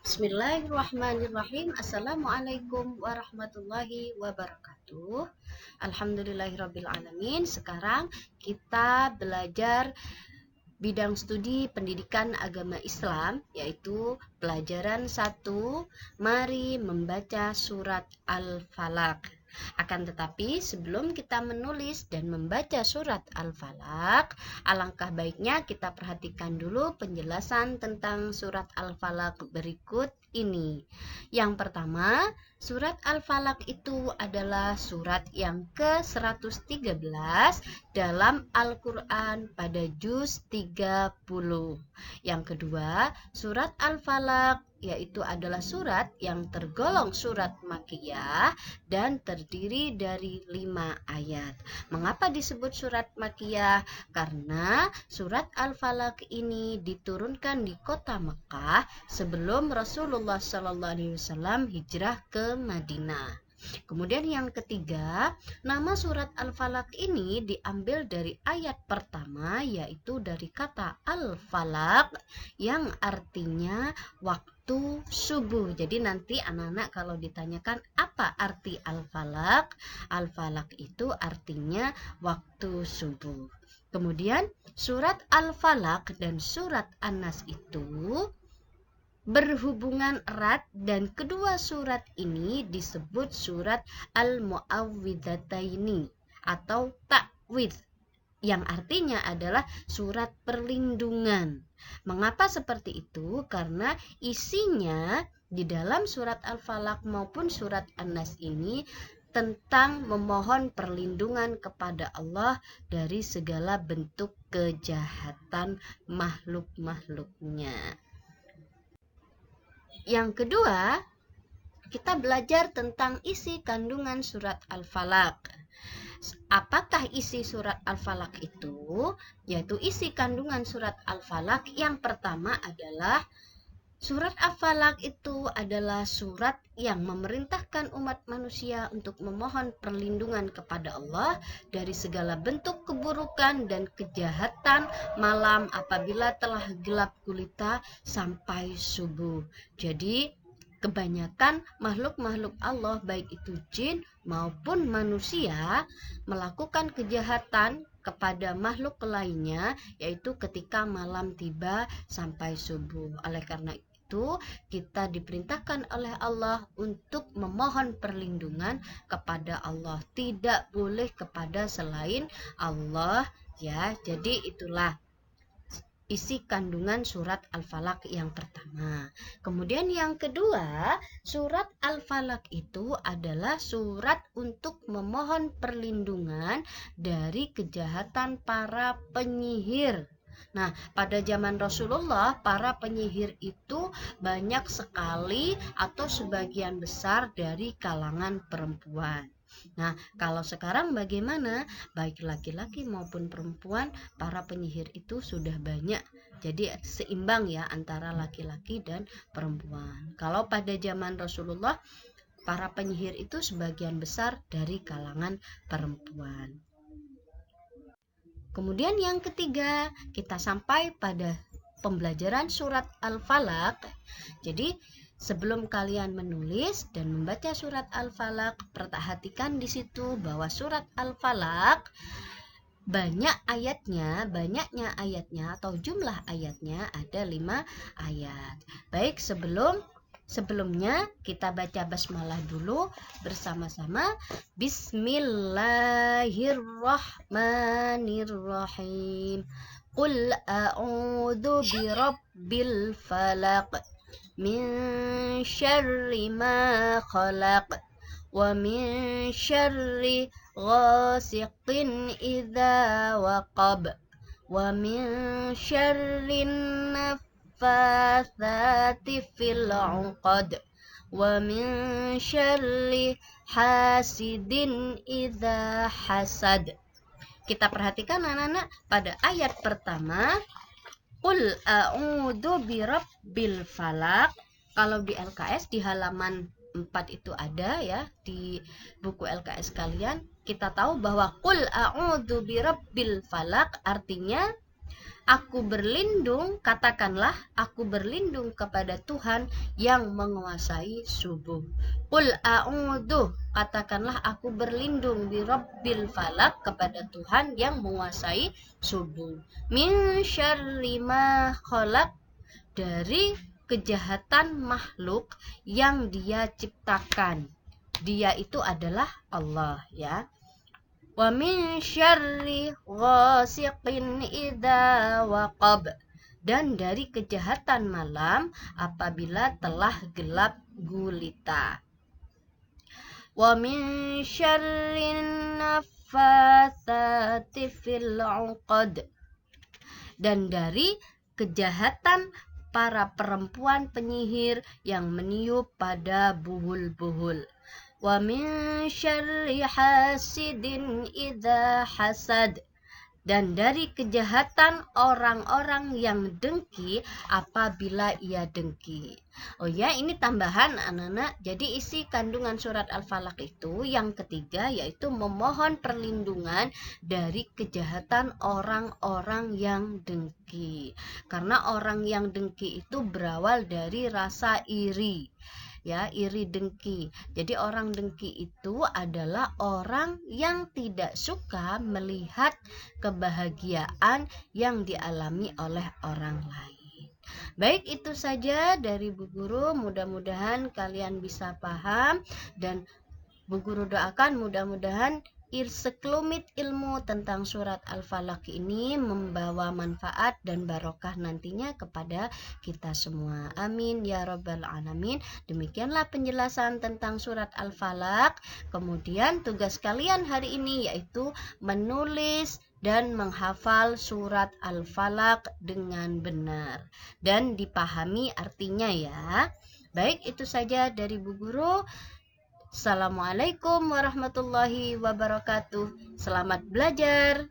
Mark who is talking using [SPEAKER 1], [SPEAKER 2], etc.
[SPEAKER 1] Bismillahirrahmanirrahim. Assalamualaikum warahmatullahi wabarakatuh. Alhamdulillahirrabbilalamin. Sekarang kita belajar bidang studi pendidikan agama Islam, yaitu pelajaran 1. Mari membaca surat Al-Falaq. Akan tetapi sebelum kita menulis dan membaca surat Al-Falaq, alangkah baiknya kita perhatikan dulu penjelasan tentang surat Al-Falaq berikut ini. Yang pertama, surat Al-Falaq itu adalah surat yang ke-113 dalam Al-Quran pada juz 30. Yang kedua, surat Al-Falaq yaitu adalah surat yang tergolong surat Makkiyah dan terdiri dari 5 ayat. Mengapa disebut surat Makkiyah? Karena surat Al-Falaq ini diturunkan di kota Mekah sebelum Rasulullah SAW hijrah ke Madinah. Kemudian yang ketiga, nama surat Al-Falaq ini diambil dari ayat pertama, yaitu dari kata Al-Falaq yang artinya waktu subuh. Jadi nanti anak-anak kalau ditanyakan apa arti Al-Falaq, Al-Falaq itu artinya waktu subuh. Kemudian surat Al-Falaq dan surat An-Nas itu berhubungan erat dan kedua surat ini disebut surat Al-Mu'awwidhataini atau ta'widz yang artinya adalah surat perlindungan. Mengapa seperti itu? Karena isinya di dalam surat Al-Falaq maupun surat An-Nas ini tentang memohon perlindungan kepada Allah dari segala bentuk kejahatan makhluk-makhluknya. Yang kedua, kita belajar tentang isi kandungan surat Al-Falaq. Apakah isi surat Al-Falaq itu? Yaitu isi kandungan surat Al-Falaq yang pertama adalah surat Al-Falaq itu adalah surat yang memerintahkan umat manusia untuk memohon perlindungan kepada Allah dari segala bentuk keburukan dan kejahatan malam apabila telah gelap gulita sampai subuh. Jadi kebanyakan makhluk-makhluk Allah, baik itu jin maupun manusia, melakukan kejahatan kepada makhluk lainnya, yaitu ketika malam tiba sampai subuh. Oleh karena itu, kita diperintahkan oleh Allah untuk memohon perlindungan kepada Allah. Tidak boleh kepada selain Allah, ya. Jadi itulah isi kandungan surat Al-Falaq yang pertama. Kemudian yang kedua, surat Al-Falaq itu adalah surat untuk memohon perlindungan dari kejahatan para penyihir. Nah, pada zaman Rasulullah, para penyihir itu banyak sekali atau sebagian besar dari kalangan perempuan. Nah, kalau sekarang bagaimana? Baik laki-laki maupun perempuan, para penyihir itu sudah banyak. Jadi seimbang ya antara laki-laki dan perempuan. Kalau pada zaman Rasulullah, para penyihir itu sebagian besar dari kalangan perempuan. Kemudian yang ketiga, kita sampai pada pembelajaran surat Al-Falaq. Jadi sebelum kalian menulis dan membaca surat Al-Falaq, perhatikan di situ bahwa surat Al-Falaq banyaknya ayatnya atau jumlah ayatnya ada 5 ayat. Baik, sebelumnya kita baca basmalah dulu bersama-sama. Bismillahirrahmanirrahim. Qul a'udzu birabbil falaq min syarri ma khalaq wa min syarri ghasiqin idza waqab wa min syarri naffatsati fil 'uqad wa min syarri hasidin idza hasad. Kita perhatikan anak-anak pada ayat pertama, Qul a'udzu birabbil falaq. Kalau di LKS di halaman 4 itu ada ya, di buku LKS kalian, kita tahu bahwa Qul a'udzu birabbil falaq artinya Aku berlindung, katakanlah, aku berlindung kepada Tuhan yang menguasai subuh. Qul a'udzu, katakanlah aku berlindung bi rabbil falak, kepada Tuhan yang menguasai subuh. Min syarri ma khalaq, dari kejahatan makhluk yang Dia ciptakan. Dia itu adalah Allah, ya. Wa min syarri ghasiqin idza waqab, dan dari kejahatan malam apabila telah gelap gulita. Wa min syarri naffatsati fil 'uqad, dan dari kejahatan para perempuan penyihir yang meniup pada buhul-buhul. Wa min syarri hasidin idza hasad, dan dari kejahatan orang-orang yang dengki apabila ia dengki. Oh ya, ini tambahan anak-anak. Jadi isi kandungan surat Al-Falaq itu yang ketiga, yaitu memohon perlindungan dari kejahatan orang-orang yang dengki. Karena orang yang dengki itu berawal dari rasa iri. Ya, iri dengki. Jadi orang dengki itu adalah orang yang tidak suka melihat kebahagiaan yang dialami oleh orang lain. Baik, itu saja dari Bu Guru. Mudah-mudahan kalian bisa paham, dan Bu Guru doakan mudah-mudahan sekelumit ilmu tentang surat Al-Falaq ini membawa manfaat dan barokah nantinya kepada kita semua. Amin ya rabbal alamin. Demikianlah penjelasan tentang surat Al-Falaq. Kemudian tugas kalian hari ini yaitu menulis dan menghafal surat Al-Falaq dengan benar dan dipahami artinya, ya. Baik, itu saja dari Bu Guru. Assalamualaikum warahmatullahi wabarakatuh. Selamat belajar.